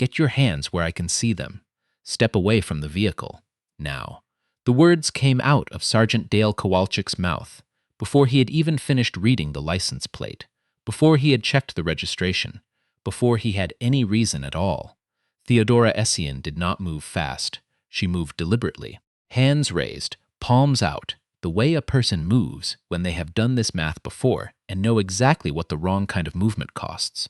Get your hands where I can see them. Step away from the vehicle. Now." The words came out of Sergeant Dale Kowalczyk's mouth before he had even finished reading the license plate, before he had checked the registration, before he had any reason at all. Theodora Essien did not move fast. She moved deliberately, hands raised, palms out, the way a person moves when they have done this math before and know exactly what the wrong kind of movement costs.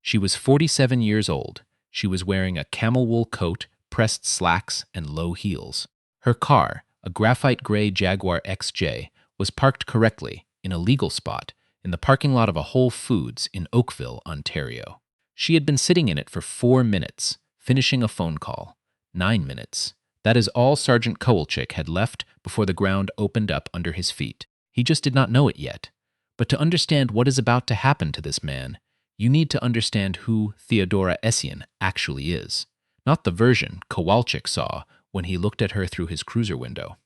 She was 47 years old. She was wearing a camel wool coat, pressed slacks, and low heels. Her car, a graphite gray Jaguar XJ, was parked correctly, in a legal spot, in the parking lot of a Whole Foods in Oakville, Ontario. She had been sitting in it for 4 minutes, finishing a phone call. 9 minutes. That is all Sergeant Kowalczyk had left before the ground opened up under his feet. He just did not know it yet. But to understand what is about to happen to this man, you need to understand who Theodora Essien actually is. Not the version Kowalczyk saw when he looked at her through his cruiser window.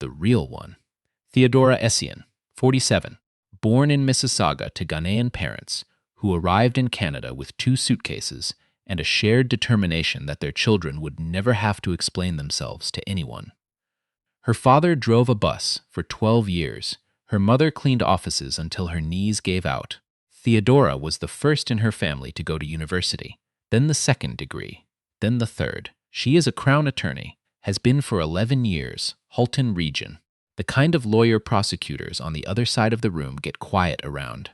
The real one. Theodora Essien, 47, born in Mississauga to Ghanaian parents who arrived in Canada with 2 suitcases and a shared determination that their children would never have to explain themselves to anyone. Her father drove a bus for 12 years. Her mother cleaned offices until her knees gave out. Theodora was the first in her family to go to university, then the 2nd degree, then the 3rd. She is a Crown attorney, has been for 11 years, Halton Region, the kind of lawyer prosecutors on the other side of the room get quiet around.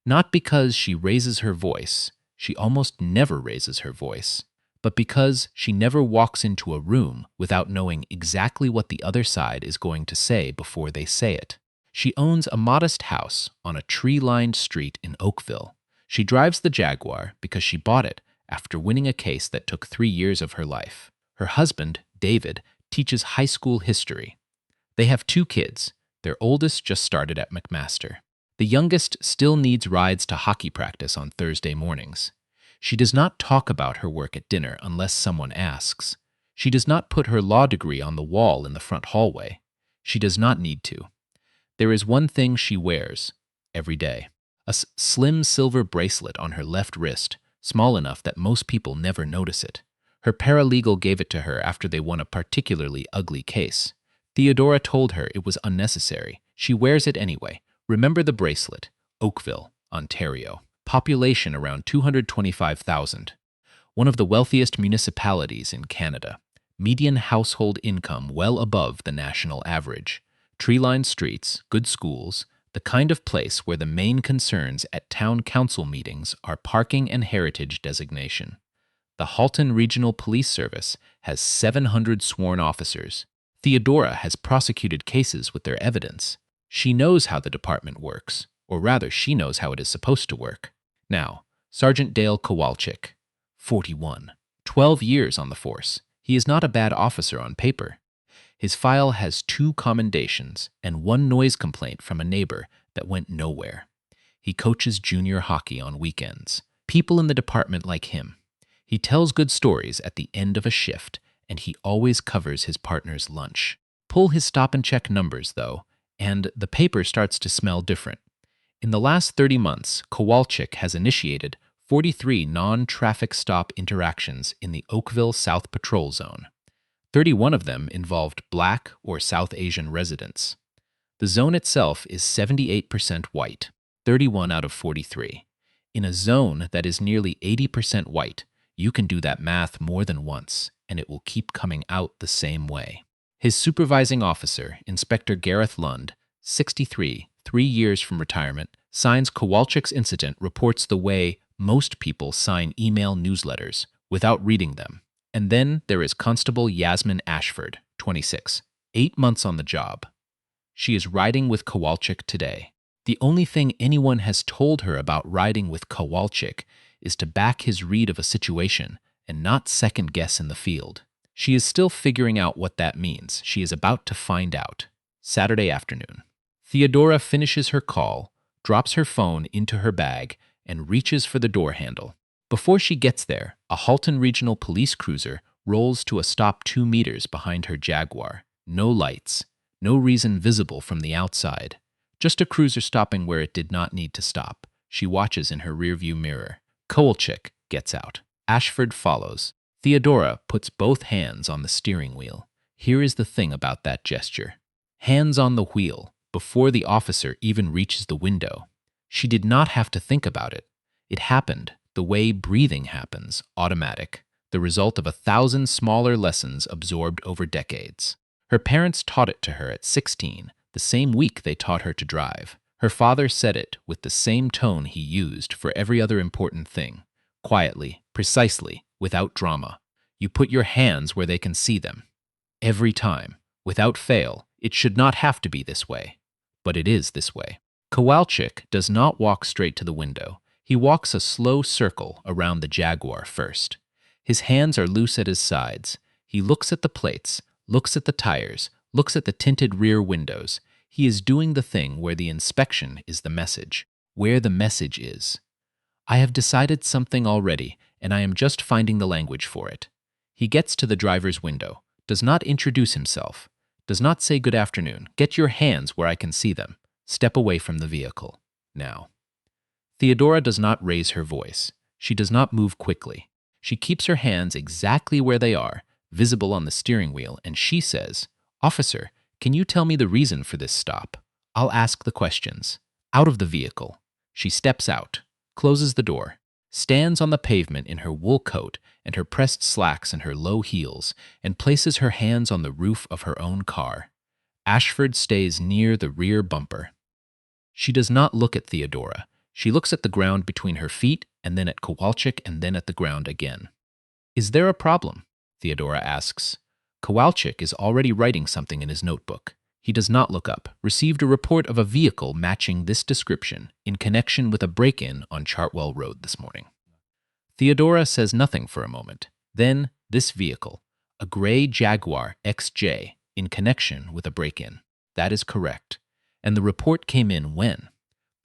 Not because she raises her voice, she almost never raises her voice, but because she never walks into a room without knowing exactly what the other side is going to say before they say it. She owns a modest house on a tree-lined street in Oakville. She drives the Jaguar because she bought it after winning a case that took 3 years of her life. Her husband, David, teaches high school history. They have 2 kids. Their oldest just started at McMaster. The youngest still needs rides to hockey practice on Thursday mornings. She does not talk about her work at dinner unless someone asks. She does not put her law degree on the wall in the front hallway. She does not need to. There is one thing she wears every day. A slim silver bracelet on her left wrist, small enough that most people never notice it. Her paralegal gave it to her after they won a particularly ugly case. Theodora told her it was unnecessary. She wears it anyway. Remember the bracelet. Oakville, Ontario. Population around 225,000. One of the wealthiest municipalities in Canada. Median household income well above the national average. Tree-lined streets, good schools, the kind of place where the main concerns at town council meetings are parking and heritage designation. The Halton Regional Police Service has 700 sworn officers. Theodora has prosecuted cases with their evidence. She knows how the department works, or rather, she knows how it is supposed to work. Now, Sergeant Dale Kowalczyk, 41, 12 years on the force. He is not a bad officer on paper. His file has 2 commendations and 1 noise complaint from a neighbor that went nowhere. He coaches junior hockey on weekends. People in the department like him. He tells good stories at the end of a shift, and he always covers his partner's lunch. Pull his stop-and-check numbers, though, and the paper starts to smell different. In the last 30 months, Kowalczyk has initiated 43 non-traffic stop interactions in the Oakville South Patrol Zone. 31 of them involved Black or South Asian residents. The zone itself is 78% white, 31 out of 43. In a zone that is nearly 80% white, you can do that math more than once, and it will keep coming out the same way. His supervising officer, Inspector Gareth Lund, 63, 3 years from retirement, signs Kowalczyk's incident reports the way most people sign email newsletters, without reading them. And then there is Constable Yasmin Ashford, 26, 8 months on the job. She is riding with Kowalczyk today. The only thing anyone has told her about riding with Kowalczyk is to back his read of a situation and not second guess in the field. She is still figuring out what that means. She is about to find out. Saturday afternoon. Theodora finishes her call, drops her phone into her bag, and reaches for the door handle. Before she gets there, a Halton Regional Police cruiser rolls to a stop 2 meters behind her Jaguar. No lights, no reason visible from the outside. Just a cruiser stopping where it did not need to stop. She watches in her rearview mirror. Kowalczyk gets out. Ashford follows. Theodora puts both hands on the steering wheel. Here is the thing about that gesture. Hands on the wheel, before the officer even reaches the window. She did not have to think about it. It happened the way breathing happens, automatic, the result of 1,000 smaller lessons absorbed over decades. Her parents taught it to her at 16, the same week they taught her to drive. Her father said it with the same tone he used for every other important thing. Quietly, precisely, without drama. You put your hands where they can see them. Every time, without fail, it should not have to be this way. But it is this way. Kowalczyk does not walk straight to the window. He walks a slow circle around the Jaguar first. His hands are loose at his sides. He looks at the plates, looks at the tires, looks at the tinted rear windows. He is doing the thing where the inspection is the message, where the message is. I have decided something already, and I am just finding the language for it. He gets to the driver's window, does not introduce himself, does not say good afternoon, get your hands where I can see them, step away from the vehicle, now. Theodora does not raise her voice. She does not move quickly. She keeps her hands exactly where they are, visible on the steering wheel, and she says, "Officer, can you tell me the reason for this stop? I'll ask the questions." Out of the vehicle. She steps out, closes the door, stands on the pavement in her wool coat and her pressed slacks and her low heels, and places her hands on the roof of her own car. Ashford stays near the rear bumper. She does not look at Theodora. She looks at the ground between her feet and then at Kowalczyk and then at the ground again. "Is there a problem?" Theodora asks. Kowalczyk is already writing something in his notebook. He does not look up. Received a report of a vehicle matching this description in connection with a break-in on Chartwell Road this morning. Theodora says nothing for a moment. Then, this vehicle, a gray Jaguar XJ, in connection with a break-in. That is correct. And the report came in when?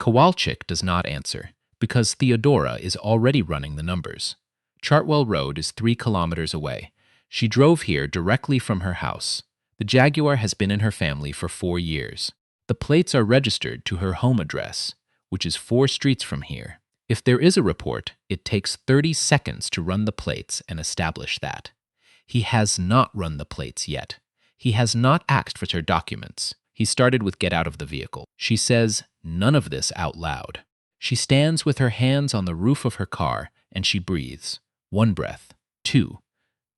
Kowalczyk does not answer, because Theodora is already running the numbers. Chartwell Road is 3 kilometers away. She drove here directly from her house. The Jaguar has been in her family for 4 years. The plates are registered to her home address, which is 4 streets from here. If there is a report, it takes 30 seconds to run the plates and establish that. He has not run the plates yet. He has not asked for her documents. He started with "get out of the vehicle." She says none of this out loud. She stands with her hands on the roof of her car and she breathes. 1 breath. 2.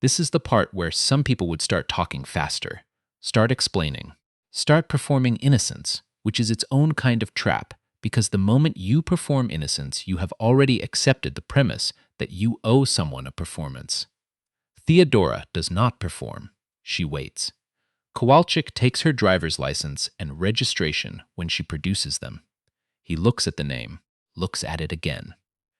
This is the part where some people would start talking faster. Start explaining. Start performing innocence, which is its own kind of trap, because the moment you perform innocence, you have already accepted the premise that you owe someone a performance. Theodora does not perform. She waits. Kowalczyk takes her driver's license and registration when she produces them. He looks at the name, looks at it again.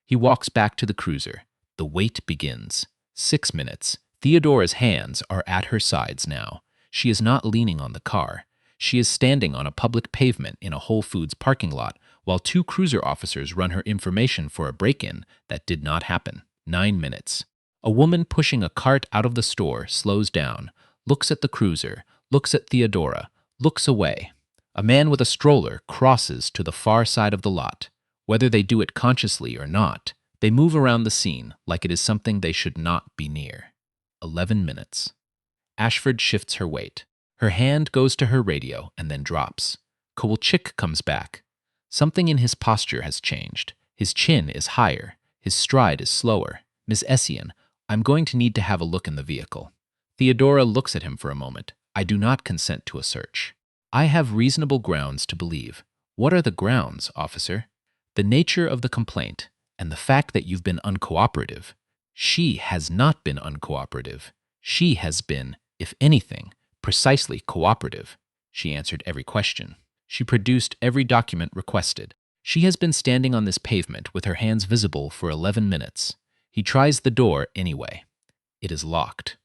He walks back to the cruiser. The wait begins. 6 minutes. Theodora's hands are at her sides now. She is not leaning on the car. She is standing on a public pavement in a Whole Foods parking lot while 2 cruiser officers run her information for a break-in that did not happen. 9 minutes. A woman pushing a cart out of the store slows down, looks at the cruiser, looks at Theodora, looks away. A man with a stroller crosses to the far side of the lot. Whether they do it consciously or not, they move around the scene like it is something they should not be near. 11 minutes. Ashford shifts her weight. Her hand goes to her radio and then drops. Kowalczyk comes back. Something in his posture has changed. His chin is higher. His stride is slower. "Miss Essien, I'm going to need to have a look in the vehicle." Theodora looks at him for a moment. "I do not consent to a search." "I have reasonable grounds to believe." "What are the grounds, officer?" "The nature of the complaint and the fact that you've been uncooperative." "She has not been uncooperative. She has been, if anything, precisely cooperative." She answered every question. She produced every document requested. She has been standing on this pavement with her hands visible for 11 minutes. He tries the door anyway. It is locked.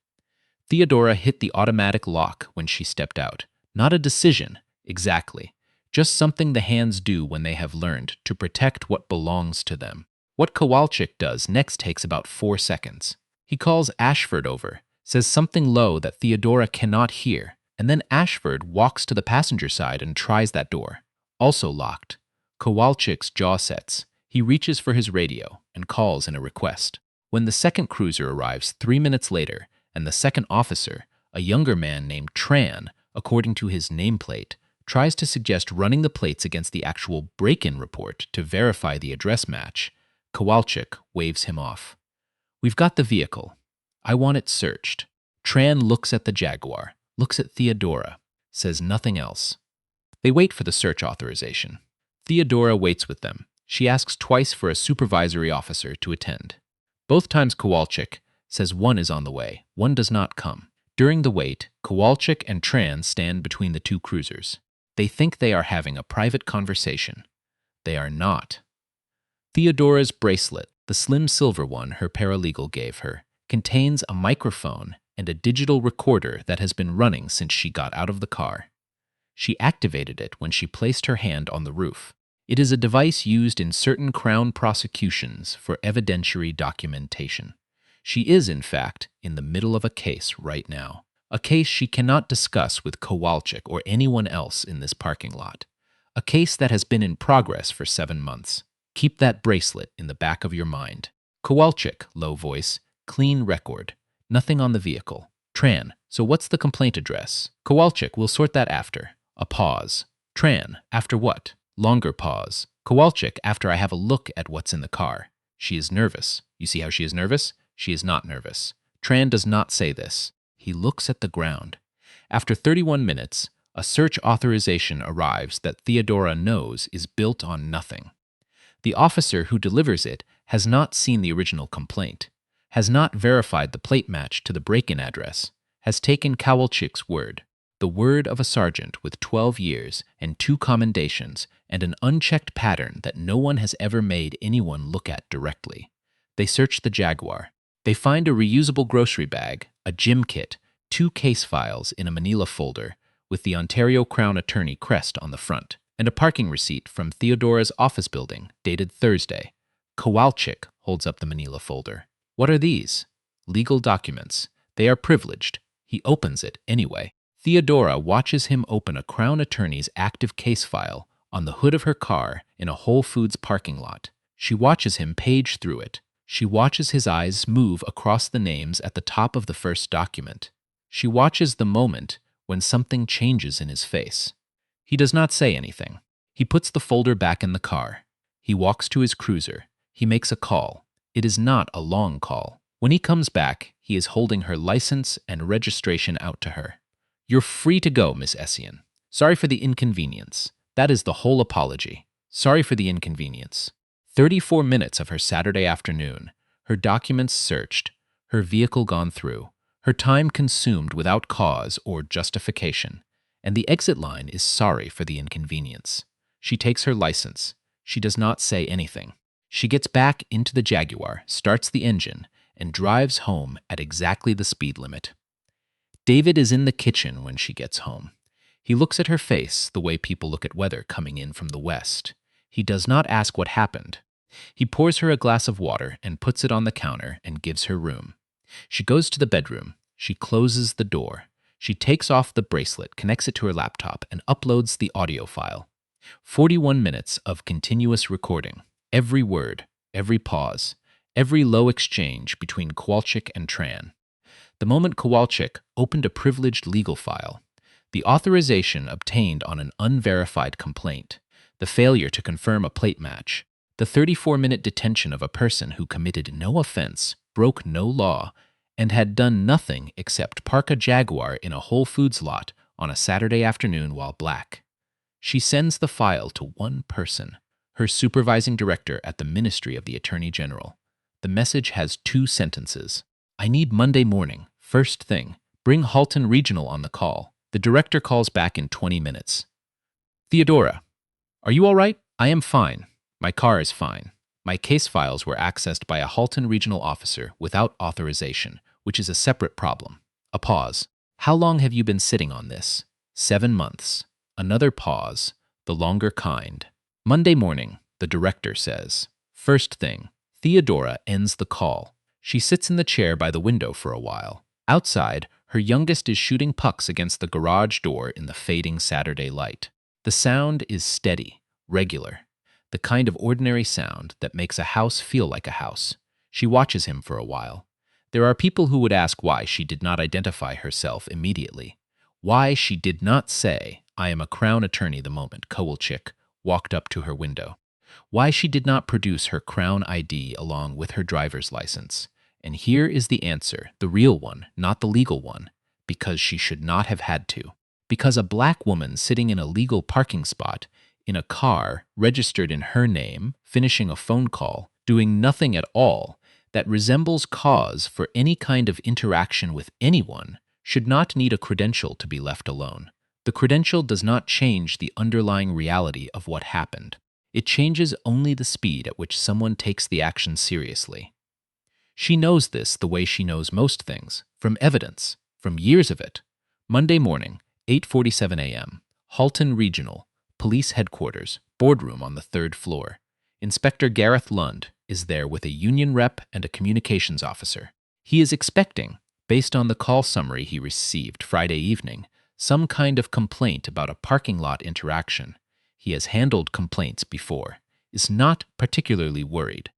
Theodora hit the automatic lock when she stepped out. Not a decision, exactly. Just something the hands do when they have learned to protect what belongs to them. What Kowalczyk does next takes about 4 seconds. He calls Ashford over, says something low that Theodora cannot hear, and then Ashford walks to the passenger side and tries that door. Also locked. Kowalczyk's jaw sets. He reaches for his radio and calls in a request. When the second cruiser arrives 3 minutes later, and the second officer, a younger man named Tran, according to his nameplate, tries to suggest running the plates against the actual break-in report to verify the address match, Kowalczyk waves him off. "We've got the vehicle. I want it searched." Tran looks at the Jaguar, looks at Theodora, says nothing else. They wait for the search authorization. Theodora waits with them. She asks twice for a supervisory officer to attend. Both times Kowalczyk says one is on the way, one does not come. During the wait, Kowalczyk and Tran stand between the two cruisers. They think they are having a private conversation. They are not. Theodora's bracelet, the slim silver one her paralegal gave her, contains a microphone and a digital recorder that has been running since she got out of the car. She activated it when she placed her hand on the roof. It is a device used in certain Crown prosecutions for evidentiary documentation. She is, in fact, in the middle of a case right now. A case she cannot discuss with Kowalczyk or anyone else in this parking lot. A case that has been in progress for 7 months. Keep that bracelet in the back of your mind. Kowalczyk, low voice, clean record. Nothing on the vehicle. Tran, so what's the complaint address? Kowalczyk, we'll sort that after. A pause. Tran, after what? Longer pause. Kowalczyk, after I have a look at what's in the car. She is nervous. You see how she is nervous? She is not nervous. Tran does not say this. He looks at the ground. After 31 minutes, a search authorization arrives that Theodora knows is built on nothing. The officer who delivers it has not seen the original complaint, has not verified the plate match to the break-in address, has taken Kowalczyk's word, the word of a sergeant with 12 years and 2 commendations and an unchecked pattern that no one has ever made anyone look at directly. They search the Jaguar. They find a reusable grocery bag, a gym kit, 2 case files in a manila folder with the Ontario Crown Attorney crest on the front, and a parking receipt from Theodora's office building dated Thursday. Kowalczyk holds up the manila folder. What are these? Legal documents. They are privileged. He opens it anyway. Theodora watches him open a Crown Attorney's active case file on the hood of her car in a Whole Foods parking lot. She watches him page through it. She watches his eyes move across the names at the top of the first document. She watches the moment when something changes in his face. He does not say anything. He puts the folder back in the car. He walks to his cruiser. He makes a call. It is not a long call. When he comes back, he is holding her license and registration out to her. "You're free to go, Miss Essien. Sorry for the inconvenience. That is the whole apology. Sorry for the inconvenience." 34 minutes of her Saturday afternoon, her documents searched, her vehicle gone through, her time consumed without cause or justification, and the exit line is sorry for the inconvenience. She takes her license. She does not say anything. She gets back into the Jaguar, starts the engine, and drives home at exactly the speed limit. David is in the kitchen when she gets home. He looks at her face the way people look at weather coming in from the west. He does not ask what happened. He pours her a glass of water and puts it on the counter and gives her room. She goes to the bedroom. She closes the door. She takes off the bracelet, connects it to her laptop, and uploads the audio file. 41 minutes of continuous recording. Every word, every pause, every low exchange between Kowalczyk and Tran. The moment Kowalczyk opened a privileged legal file, the authorization obtained on an unverified complaint, the failure to confirm a plate match, the 34-minute detention of a person who committed no offense, broke no law, and had done nothing except park a Jaguar in a Whole Foods lot on a Saturday afternoon while black. She sends the file to one person, her supervising director at the Ministry of the Attorney General. The message has 2 sentences. "I need Monday morning, first thing. Bring Halton Regional on the call." The director calls back in 20 minutes. "Theodora, are you all right? I am fine. My car is fine. My case files were accessed by a Halton Regional officer without authorization, which is a separate problem." A pause. "How long have you been sitting on this?" 7 months. Another pause, the longer kind. "Monday morning," the director says. First thing. Theodora ends the call. She sits in the chair by the window for a while. Outside, her youngest is shooting pucks against the garage door in the fading Saturday light. The sound is steady, regular, the kind of ordinary sound that makes a house feel like a house. She watches him for a while. There are people who would ask why she did not identify herself immediately. Why she did not say, "I am a Crown attorney," the moment Kowalczyk walked up to her window. Why she did not produce her Crown ID along with her driver's license. And here is the answer, the real one, not the legal one. Because she should not have had to. Because a black woman sitting in a legal parking spot, in a car, registered in her name, finishing a phone call, doing nothing at all, that resembles cause for any kind of interaction with anyone, should not need a credential to be left alone. The credential does not change the underlying reality of what happened. It changes only the speed at which someone takes the action seriously. She knows this the way she knows most things, from evidence, from years of it. Monday morning, 8:47 a.m., Halton Regional, Police Headquarters, boardroom on the 3rd floor. Inspector Gareth Lund is there with a union rep and a communications officer. He is expecting, based on the call summary he received Friday evening, some kind of complaint about a parking lot interaction. He has handled complaints before, is not particularly worried.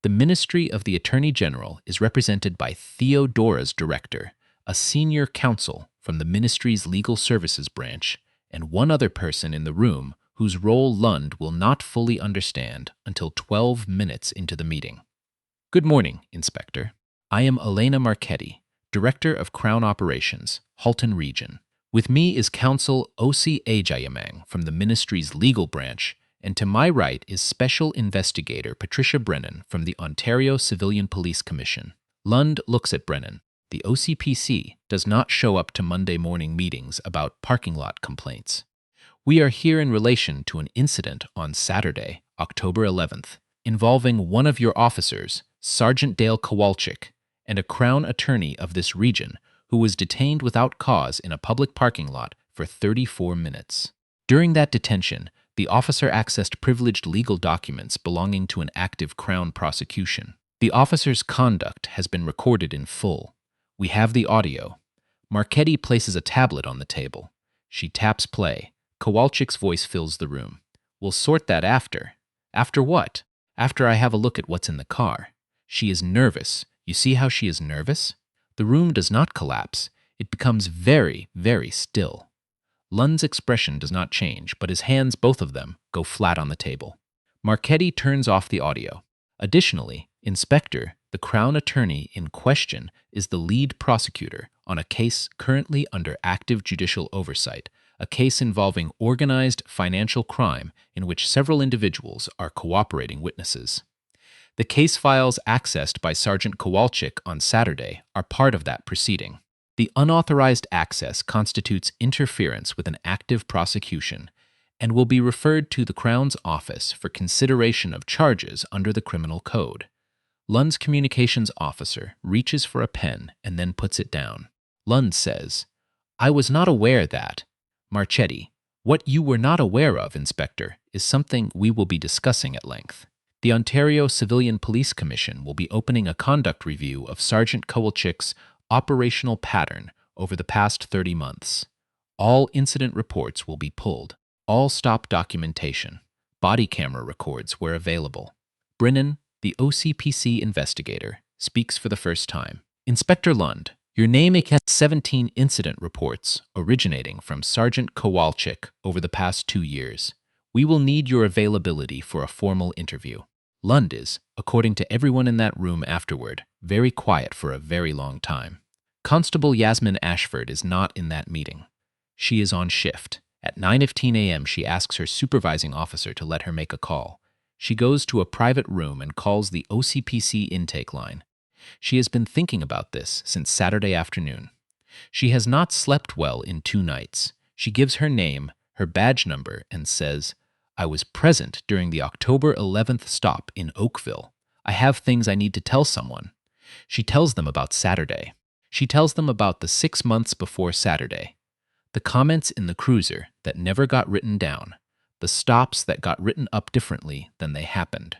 The Ministry of the Attorney General is represented by Theodora's director, a senior counsel from the ministry's legal services branch, and one other person in the room whose role Lund will not fully understand until 12 minutes into the meeting. Good morning, Inspector. I am Elena Marchetti, Director of Crown Operations, Halton Region. With me is Counsel Osi Ajayamang from the ministry's legal branch, and to my right is Special Investigator Patricia Brennan from the Ontario Civilian Police Commission. Lund looks at Brennan. The OCPC does not show up to Monday morning meetings about parking lot complaints. We are here in relation to an incident on Saturday, October 11th, involving one of your officers, Sergeant Dale Kowalczyk, and a Crown attorney of this region who was detained without cause in a public parking lot for 34 minutes. During that detention, the officer accessed privileged legal documents belonging to an active Crown prosecution. The officer's conduct has been recorded in full. We have the audio. Marchetti places a tablet on the table. She taps play. Kowalczyk's voice fills the room. We'll sort that after. After what? After I have a look at what's in the car. She is nervous. You see how she is nervous? The room does not collapse. It becomes very, very still. Lund's expression does not change, but his hands, both of them, go flat on the table. Marchetti turns off the audio. Additionally, Inspector, the Crown attorney in question, is the lead prosecutor on a case currently under active judicial oversight, a case involving organized financial crime in which several individuals are cooperating witnesses. The case files accessed by Sergeant Kowalczyk on Saturday are part of that proceeding. The unauthorized access constitutes interference with an active prosecution and will be referred to the Crown's office for consideration of charges under the Criminal Code. Lund's communications officer reaches for a pen and then puts it down. Lund says, "I was not aware that." Marchetti, what you were not aware of, Inspector, is something we will be discussing at length. The Ontario Civilian Police Commission will be opening a conduct review of Sergeant Kowalczyk's operational pattern over the past 30 months. All incident reports will be pulled. All stop documentation. Body camera records where available. Brennan, the OCPC investigator, speaks for the first time. Inspector Lund, your name has 17 incident reports originating from Sergeant Kowalczyk over the past 2 years. We will need your availability for a formal interview. Lund is, according to everyone in that room afterward, very quiet for a very long time. Constable Yasmin Ashford is not in that meeting. She is on shift. At 9:15 a.m., she asks her supervising officer to let her make a call. She goes to a private room and calls the OCPC intake line. She has been thinking about this since Saturday afternoon. She has not slept well in 2 nights. She gives her name, her badge number, and says, "I was present during the October 11th stop in Oakville. I have things I need to tell someone." She tells them about Saturday. She tells them about the 6 months before Saturday. The comments in the cruiser that never got written down. The stops that got written up differently than they happened.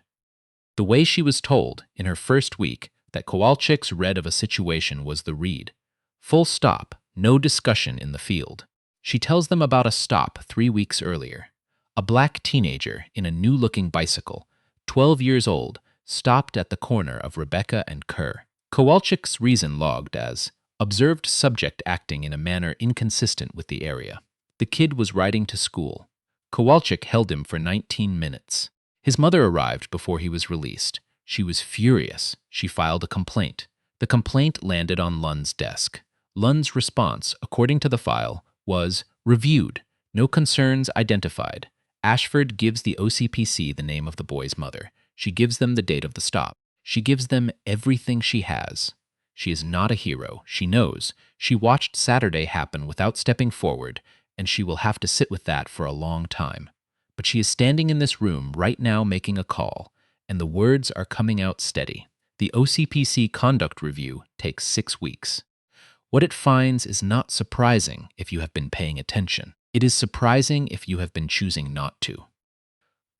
The way she was told in her first week that Kowalczyk's read of a situation was the read. Full stop, no discussion in the field. She tells them about a stop 3 weeks earlier. A black teenager in a new-looking bicycle, 12 years old, stopped at the corner of Rebecca and Kerr. Kowalczyk's reason logged as observed subject acting in a manner inconsistent with the area. The kid was riding to school. Kowalczyk held him for 19 minutes. His mother arrived before he was released. She was furious. She filed a complaint. The complaint landed on Lund's desk. Lund's response, according to the file, was reviewed. No concerns identified. Ashford gives the OCPC the name of the boy's mother. She gives them the date of the stop. She gives them everything she has. She is not a hero. She knows. She watched Saturday happen without stepping forward, and she will have to sit with that for a long time. But she is standing in this room right now making a call, and the words are coming out steady. The OCPC conduct review takes 6 weeks. What it finds is not surprising if you have been paying attention. It is surprising if you have been choosing not to.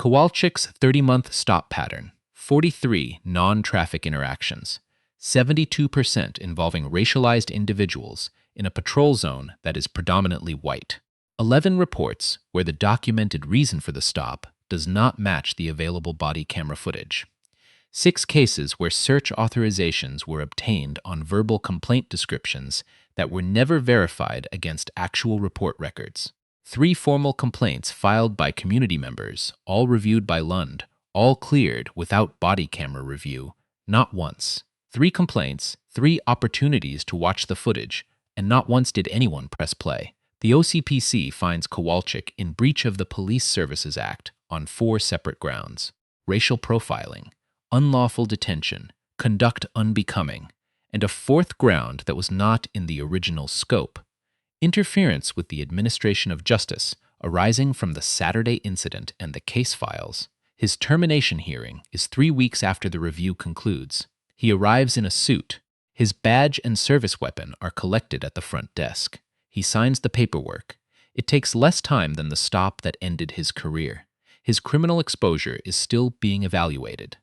Kowalczyk's 30-month stop pattern: 43 non-traffic interactions, 72% involving racialized individuals in a patrol zone that is predominantly white. 11 reports where the documented reason for the stop does not match the available body camera footage. 6 cases where search authorizations were obtained on verbal complaint descriptions that were never verified against actual report records. 3 formal complaints filed by community members, all reviewed by Lund, all cleared without body camera review, not once. 3 complaints, 3 opportunities to watch the footage, and not once did anyone press play. The OCPC finds Kowalczyk in breach of the Police Services Act on 4 separate grounds: racial profiling, unlawful detention, conduct unbecoming, and a 4th ground that was not in the original scope: interference with the administration of justice arising from the Saturday incident and the case files. His termination hearing is 3 weeks after the review concludes. He arrives in a suit. His badge and service weapon are collected at the front desk. He signs the paperwork. It takes less time than the stop that ended his career. His criminal exposure is still being evaluated.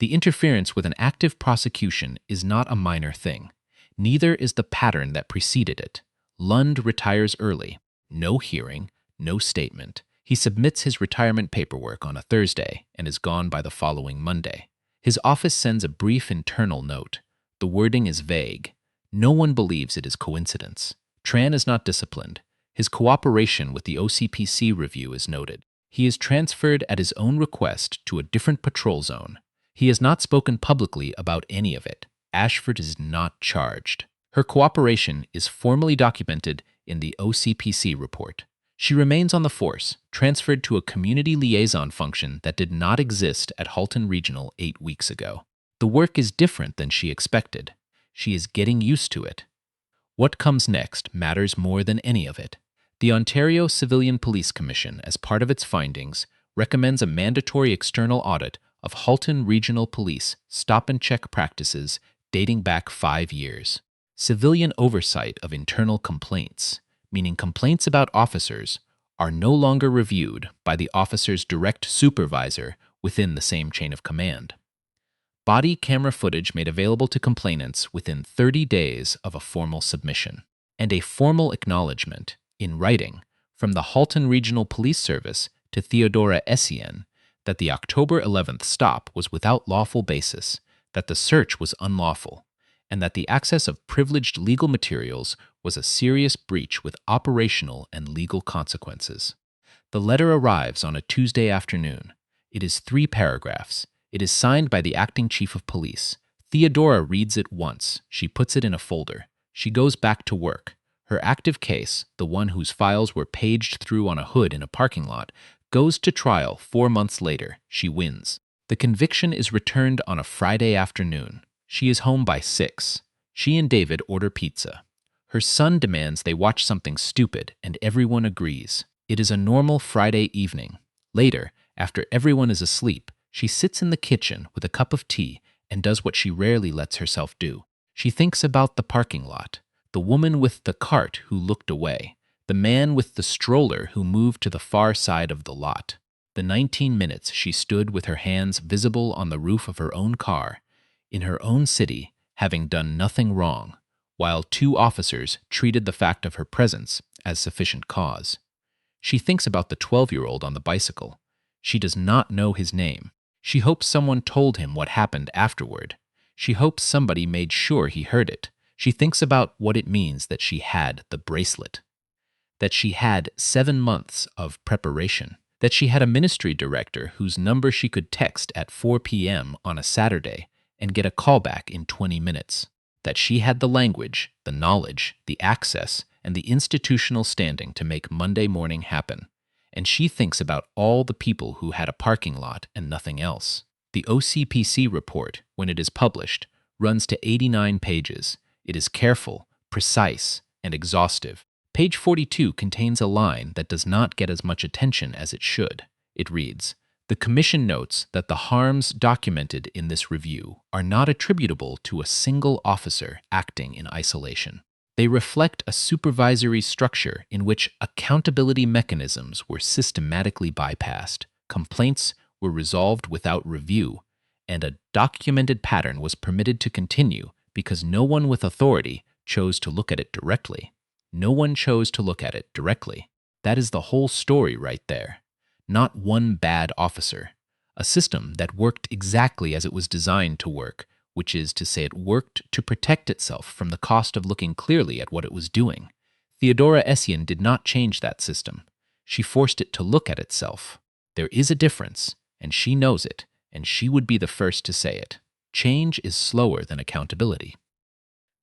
The interference with an active prosecution is not a minor thing. Neither is the pattern that preceded it. Lund retires early. No hearing, no statement. He submits his retirement paperwork on a Thursday and is gone by the following Monday. His office sends a brief internal note. The wording is vague. No one believes it is coincidence. Tran is not disciplined. His cooperation with the OCPC review is noted. He is transferred at his own request to a different patrol zone. He has not spoken publicly about any of it. Ashford is not charged. Her cooperation is formally documented in the OCPC report. She remains on the force, transferred to a community liaison function that did not exist at Halton Regional 8 weeks ago. The work is different than she expected. She is getting used to it. What comes next matters more than any of it. The Ontario Civilian Police Commission, as part of its findings, recommends a mandatory external audit of Halton Regional Police stop-and-check practices dating back 5 years. Civilian oversight of internal complaints, meaning complaints about officers, are no longer reviewed by the officer's direct supervisor within the same chain of command. Body camera footage made available to complainants within 30 days of a formal submission, and a formal acknowledgement, in writing, from the Halton Regional Police Service to Theodora Essien that the October 11th stop was without lawful basis, that the search was unlawful, and that the access of privileged legal materials was a serious breach with operational and legal consequences. The letter arrives on a Tuesday afternoon. It is 3 paragraphs. It is signed by the acting chief of police. Theodora reads it once. She puts it in a folder. She goes back to work. Her active case, the one whose files were paged through on a hood in a parking lot, goes to trial 4 months later. She wins. The conviction is returned on a Friday afternoon. She is home by 6. She and David order pizza. Her son demands they watch something stupid, and everyone agrees. It is a normal Friday evening. Later, after everyone is asleep, she sits in the kitchen with a cup of tea and does what she rarely lets herself do. She thinks about the parking lot, the woman with the cart who looked away, the man with the stroller who moved to the far side of the lot, the 19 minutes she stood with her hands visible on the roof of her own car, in her own city, having done nothing wrong, while 2 officers treated the fact of her presence as sufficient cause. She thinks about the 12-year-old on the bicycle. She does not know his name. She hopes someone told him what happened afterward. She hopes somebody made sure he heard it. She thinks about what it means that she had the bracelet, that she had 7 months of preparation, that she had a ministry director whose number she could text at 4 p.m. on a Saturday and get a callback in 20 minutes, that she had the language, the knowledge, the access, and the institutional standing to make Monday morning happen. And she thinks about all the people who had a parking lot and nothing else. The OCPC report, when it is published, runs to 89 pages. It is careful, precise, and exhaustive. Page 42 contains a line that does not get as much attention as it should. It reads, "The Commission notes that the harms documented in this review are not attributable to a single officer acting in isolation. They reflect a supervisory structure in which accountability mechanisms were systematically bypassed, complaints were resolved without review, and a documented pattern was permitted to continue because no one with authority chose to look at it directly." No one chose to look at it directly. That is the whole story right there. Not one bad officer. A system that worked exactly as it was designed to work, which is to say it worked to protect itself from the cost of looking clearly at what it was doing. Theodora Essien did not change that system. She forced it to look at itself. There is a difference, and she knows it, and she would be the first to say it. Change is slower than accountability.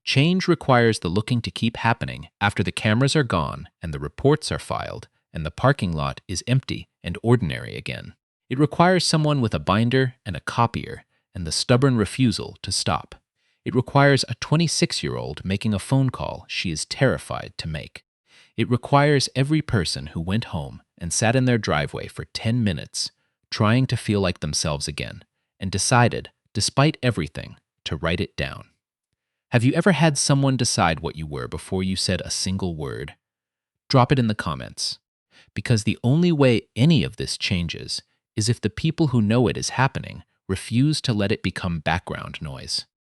Change requires the looking to keep happening after the cameras are gone and the reports are filed and the parking lot is empty and ordinary again. It requires someone with a binder and a copier and the stubborn refusal to stop. It requires a 26-year-old making a phone call she is terrified to make. It requires every person who went home and sat in their driveway for 10 minutes, trying to feel like themselves again, and decided, despite everything, to write it down. Have you ever had someone decide what you were before you said a single word? Drop it in the comments. Because the only way any of this changes is if the people who know it is happening refuse to let it become background noise.